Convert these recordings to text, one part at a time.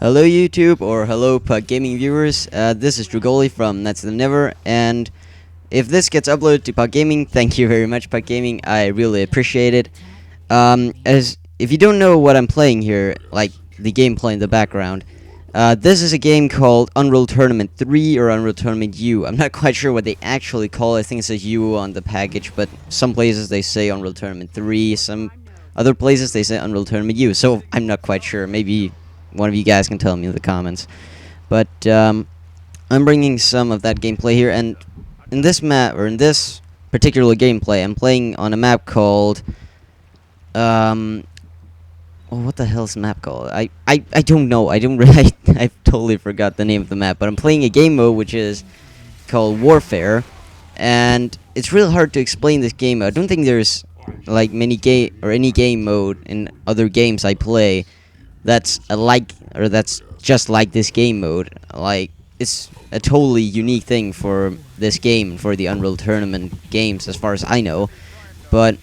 Hello YouTube, or hello PugGaming viewers. This is Drugoli from That's the Never, and if this gets uploaded to PugGaming, thank you very much PugGaming. I really appreciate it. As if you don't know what I'm playing here, like the gameplay in the background, this is a game called Unreal Tournament 3 or Unreal Tournament U. I'm not quite sure what they actually call it. I think it says U on the package, but some places they say Unreal Tournament 3, some other places they say Unreal Tournament U, so I'm not quite sure. Maybe one of you guys can tell me in the comments. But I'm bringing some of that gameplay here, and in this map, or in this particular gameplay, I'm playing on a map called oh, what the hell is the map called? I don't know. I don't really I totally forgot the name of the map, but I'm playing a game mode which is called Warfare, and it's really hard to explain this game mode. I don't think there's like any game mode in other games I play that's that's just like this game mode. Like, it's a totally unique thing for this game, for the Unreal Tournament games, as far as I know. But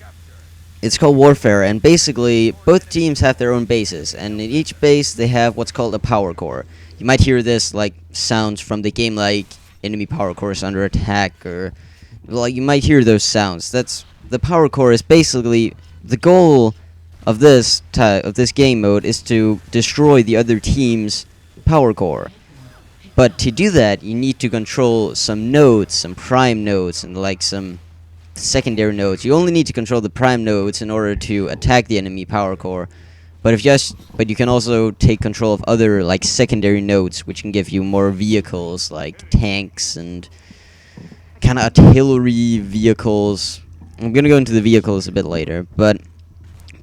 it's called Warfare, and basically both teams have their own bases, and in each base they have what's called a power core. You might hear this like sounds from the game, like enemy power core is under attack, or like you might hear those sounds. That's the power core. Is basically the goal of this game mode is to destroy the other team's power core. But to do that, you need to control some nodes, some prime nodes, and like some secondary nodes. You only need to control the prime nodes in order to attack the enemy power core. But you can also take control of other like secondary nodes, which can give you more vehicles like tanks and kind of artillery vehicles. I'm gonna go into the vehicles a bit later, but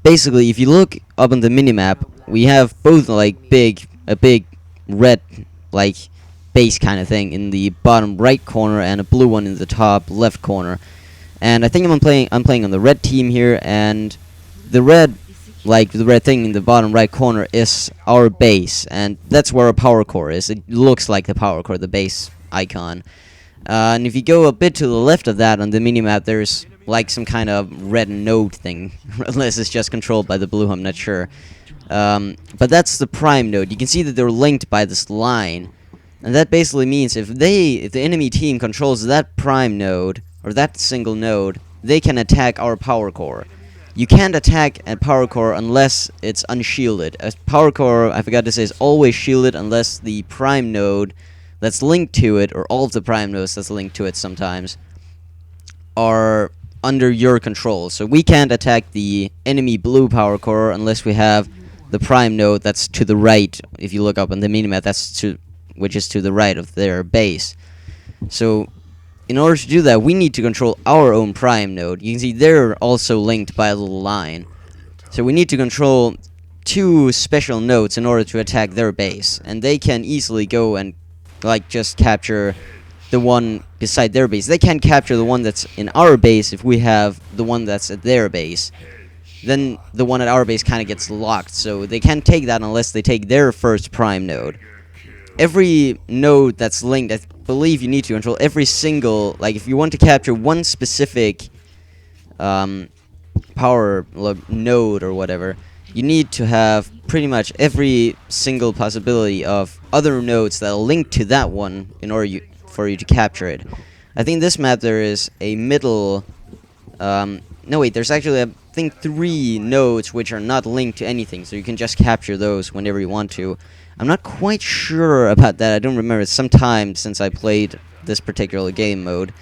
basically, if you look up on the minimap, we have both like a big red like base kind of thing in the bottom right corner and a blue one in the top left corner. And I think I'm playing on the red team here, and the red thing in the bottom right corner is our base, and that's where our power core is. It looks like the power core, the base icon. And if you go a bit to the left of that on the minimap, there's like some kind of red node thing, unless it's just controlled by the blue, I'm not sure. But that's the prime node. You can see that they're linked by this line, and that basically means if the enemy team controls that prime node, or that single node, they can attack our power core. You can't attack a power core unless it's unshielded. A power core, I forgot to say, is always shielded unless the prime node that's linked to it, or all of the prime nodes that's linked to it sometimes, are under your control. So we can't attack the enemy blue power core unless we have the prime node that's to the right. If you look up on the minimap, which is to the right of their base. So in order to do that, we need to control our own prime node. You can see they're also linked by a little line. So we need to control two special nodes in order to attack their base, and they can easily go and like just capture the one beside their base. They can't capture the one that's in our base if we have the one that's at their base. Then the one at our base kind of gets locked, so they can't take that unless they take their first prime node. Every node that's linked, I believe you need to control every single, like if you want to capture one specific power node or whatever, you need to have pretty much every single possibility of other nodes that are linked to that one in order for you to capture it. I think this map there is a middle. No wait, there's actually I think 3 nodes which are not linked to anything, so you can just capture those whenever you want to. I'm not quite sure about that. I don't remember. It's some time since I played this particular game mode,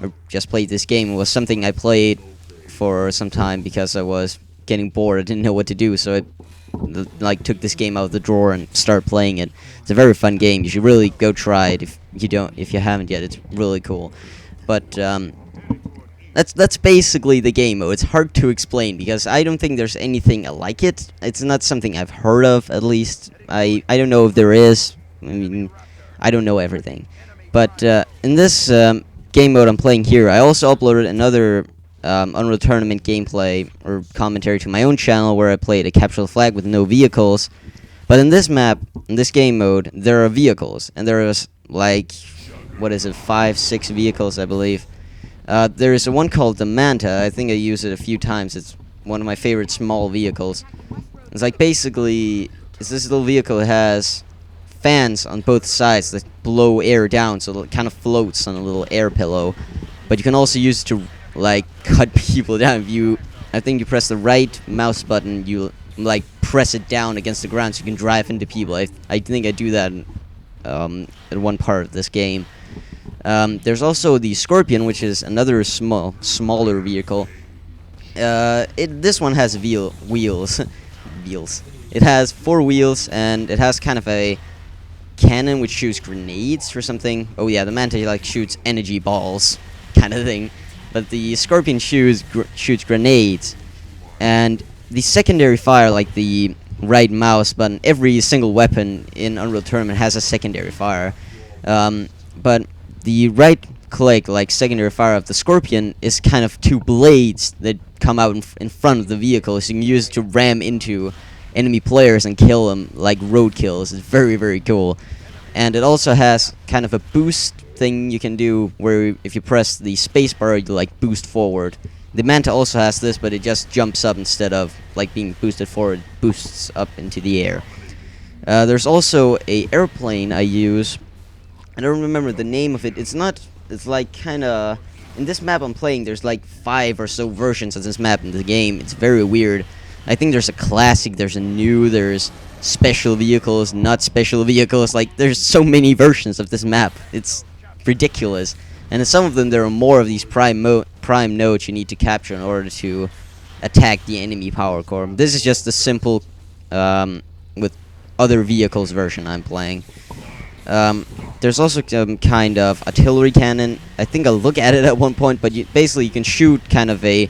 or just played this game. It was something I played for some time because I was getting bored. I didn't know what to do, so I like took this game out of the drawer and started playing it. It's a very fun game. You should really go try it if you haven't yet. It's really cool. But that's basically the game mode. It's hard to explain because I don't think there's anything like it. It's not something I've heard of, at least. I don't know if there is. I mean, I don't know everything. But in this game mode I'm playing here, I also uploaded another Unreal Tournament gameplay or commentary to my own channel where I played a capture the flag with no vehicles. But in this map, in this game mode, there are vehicles, and there is like, what is it, 5-6 vehicles, I believe. There is one called the Manta. I think I use it a few times. It's one of my favorite small vehicles. It's like basically, this little vehicle has fans on both sides that blow air down, so it kind of floats on a little air pillow. But you can also use it to like cut people down. If you, I think you press the right mouse button, you like press it down against the ground so you can drive into people. I think I do that in one part of this game. There's also the Scorpion, which is another smaller vehicle. This one has wheels. Wheels. It has 4 wheels, and it has kind of a cannon which shoots grenades or something. Oh yeah, the Manta like shoots energy balls, kind of thing. But the Scorpion shoots grenades, and the secondary fire, like the right mouse button, every single weapon in Unreal Tournament has a secondary fire. But the right click, like secondary fire of the Scorpion, is kind of 2 blades that come out in front of the vehicle, so you can use it to ram into enemy players and kill them like roadkills. It's very, very cool. And it also has kind of a boost thing you can do where if you press the spacebar, you like boost forward. The Manta also has this, but it just jumps up instead of like being boosted forward, boosts up into the air. There's also a airplane I use. I don't remember the name of it. It's like kind of, in this map I'm playing, there's like 5 or so versions of this map in the game. It's very weird. I think there's a classic, there's a new, there's special vehicles, not special vehicles. Like, there's so many versions of this map. It's ridiculous. And in some of them, there are more of these prime nodes you need to capture in order to attack the enemy power core. This is just the simple, with other vehicles version I'm playing. There's also some kind of artillery cannon. I think I'll look at it at one point, but basically you can shoot kind of a,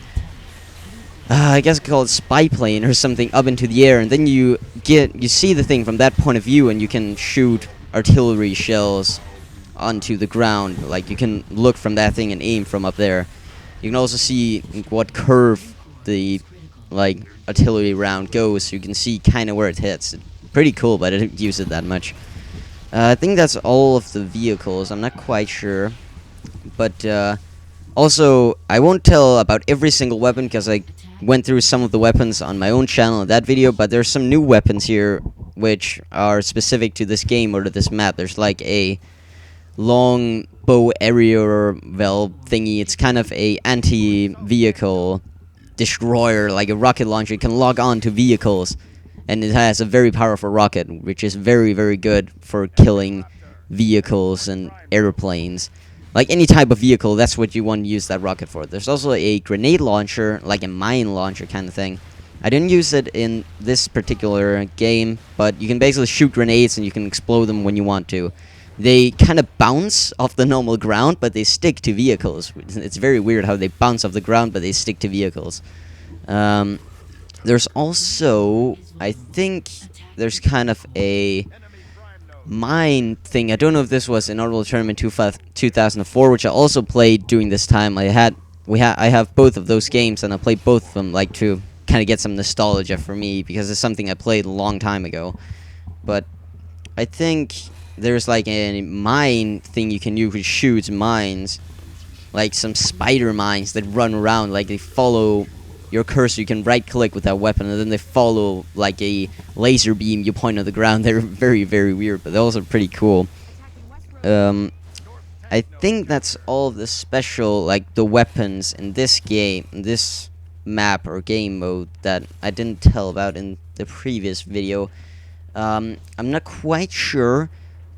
I guess call it spy plane or something up into the air, and then you see the thing from that point of view, and you can shoot artillery shells onto the ground. Like, you can look from that thing and aim from up there. You can also see what curve the like artillery round goes, so you can see kind of where it hits. Pretty cool, but I don't use it that much. I think that's all of the vehicles. I'm not quite sure, but also I won't tell about every single weapon because I went through some of the weapons on my own channel in that video. But there's some new weapons here which are specific to this game or to this map. There's like a long bow area valve thingy. It's kind of a anti-vehicle destroyer, like a rocket launcher. It can lock on to vehicles, and it has a very powerful rocket, which is very, very good for killing vehicles and airplanes. Like any type of vehicle, that's what you want to use that rocket for. There's also a grenade launcher, like a mine launcher kind of thing. I didn't use it in this particular game, but you can basically shoot grenades and you can explode them when you want to. They kind of bounce off the normal ground, but they stick to vehicles. It's very weird how they bounce off the ground, but they stick to vehicles. There's also, I think, there's kind of a mine thing. I don't know if this was in Unreal Tournament 2004, which I also played during this time. I have both of those games, and I played both of them like to kind of get some nostalgia for me, because it's something I played a long time ago. But I think there's like a mine thing you can use which shoots mines, like some spider mines that run around, like they follow your cursor. You can right click with that weapon and then they follow like a laser beam you point at the ground. They're very, very weird, but they're also pretty cool. I think that's all of the special, like the weapons in this game, in this map or game mode that I didn't tell about in the previous video. I'm not quite sure,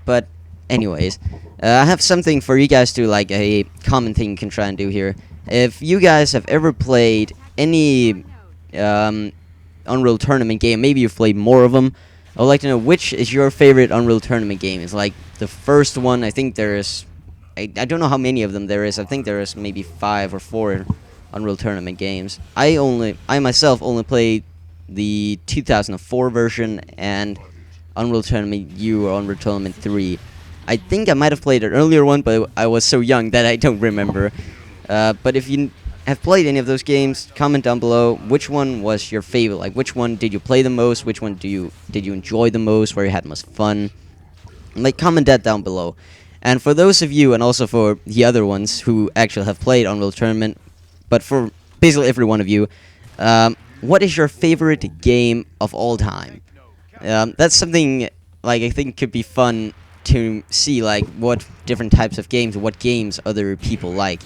but anyways, I have something for you guys to, like a common thing you can try and do here. If you guys have ever played any Unreal Tournament game, maybe you've played more of them, I would like to know which is your favorite Unreal Tournament game. It's like the first one. I think there is, I don't know how many of them there is. I think there is maybe 5 or 4 Unreal Tournament games. I myself only played the 2004 version and Unreal Tournament U or Unreal Tournament 3. I think I might have played an earlier one, but I was so young that I don't remember. But if you have played any of those games, comment down below which one was your favorite. Like, which one did you play the most? Which one did you enjoy the most? Where you had most fun? Like, comment that down below. And for those of you, and also for the other ones who actually have played Unreal Tournament, but for basically every one of you, what is your favorite game of all time? That's something like I think it could be fun to see like what different types of games, what games other people like.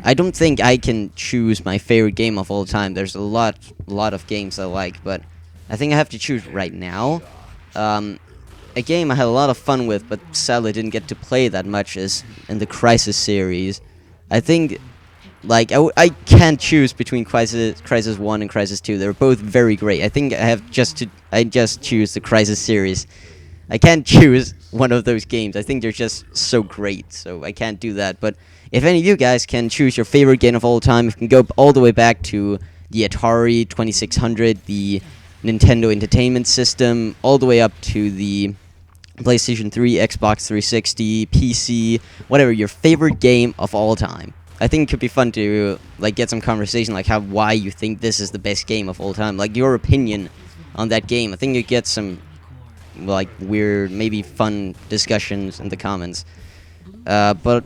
I don't think I can choose my favorite game of all time. There's a lot of games I like, but I think I have to choose right now. Um, a game I had a lot of fun with, but sadly didn't get to play that much, is in the Crisis series. I think, like, I can't choose between Crisis 1 and Crisis 2. They're both very great. I think I just choose the Crisis series. I can't choose one of those games. I think they're just so great, so I can't do that. But if any of you guys can choose your favorite game of all time, you can go all the way back to the Atari 2600, the Nintendo Entertainment System, all the way up to the PlayStation 3, Xbox 360, PC, whatever, your favorite game of all time. I think it could be fun to like get some conversation, like why you think this is the best game of all time, like your opinion on that game. I think you get some like weird, maybe fun discussions in the comments. But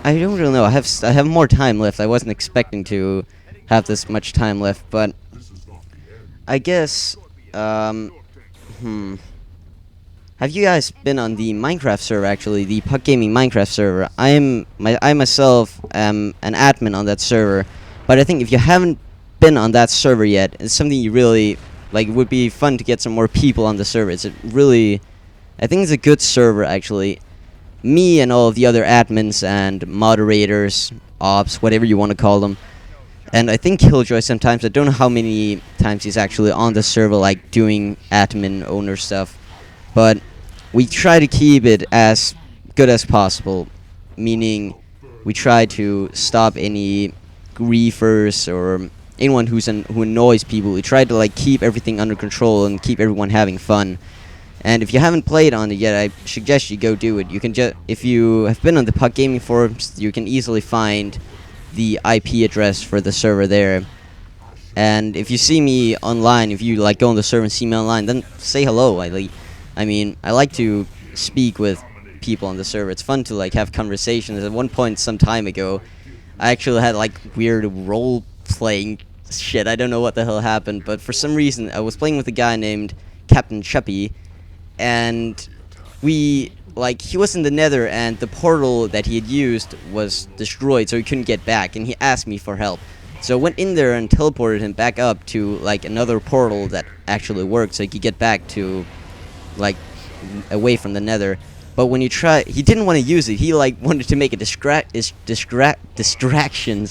I don't really know. I have more time left. I wasn't expecting to have this much time left, but I guess have you guys been on the Minecraft server, actually, the PugGaming Minecraft server? I myself am an admin on that server, but I think if you haven't been on that server yet, it's something you really, like, it would be fun to get some more people on the server. It's I think it's a good server, actually. Me and all of the other admins and moderators, ops, whatever you want to call them, and I think Killjoy sometimes, I don't know how many times he's actually on the server, like, doing admin owner stuff. But we try to keep it as good as possible, meaning we try to stop any griefers or anyone who annoys people. We try to like keep everything under control and keep everyone having fun. And if you haven't played on it yet, I suggest you go do it. You can if you have been on the PugGaming forums, you can easily find the IP address for the server there. And if you see me online, if you like go on the server and see me online, then say hello. I mean, I like to speak with people on the server. It's fun to like have conversations. At one point, some time ago, I actually had like weird role-playing shit. I don't know what the hell happened, but for some reason, I was playing with a guy named Captain Chuppy, and he was in the Nether, and the portal that he had used was destroyed, so he couldn't get back, and he asked me for help. So I went in there and teleported him back up to like another portal that actually worked, so he could get back to like away from the Nether. But when you try, he didn't want to use it. He like wanted to make a distractions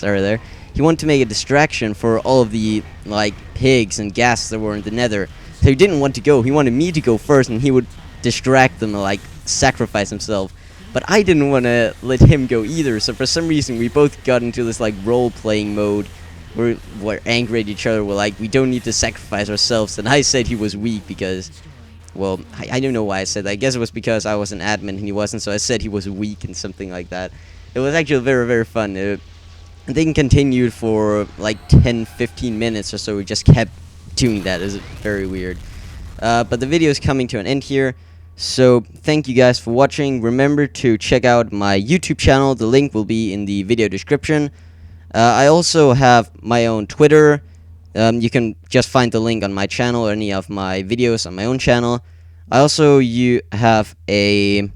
are there. He wanted to make a distraction for all of the like pigs and ghasts that were in the Nether. So he didn't want to go. He wanted me to go first, and he would distract them and like sacrifice himself. But I didn't want to let him go either. So for some reason, we both got into this like role-playing mode. We're angry at each other. We're like, we don't need to sacrifice ourselves. And I said he was weak because, well, I don't know why I said that. I guess it was because I was an admin and he wasn't, so I said he was weak and something like that. It was actually very, very fun. The thing continued for like 10-15 minutes or so. We just kept doing that. It was very weird. But the video is coming to an end here. So thank you guys for watching. Remember to check out my YouTube channel. The link will be in the video description. I also have my own Twitter. You can just find the link on my channel or any of my videos on my own channel. I also have a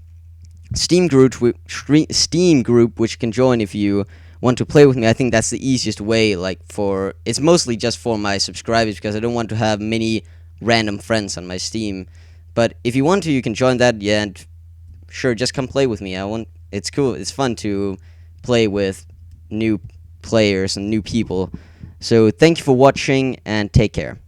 Steam group which you can join if you want to play with me. I think that's the easiest way. It's mostly just for my subscribers because I don't want to have many random friends on my Steam. But if you want to, you can join that. Yeah, and sure, just come play with me. It's cool. It's fun to play with new players and new people. So thank you for watching, and take care.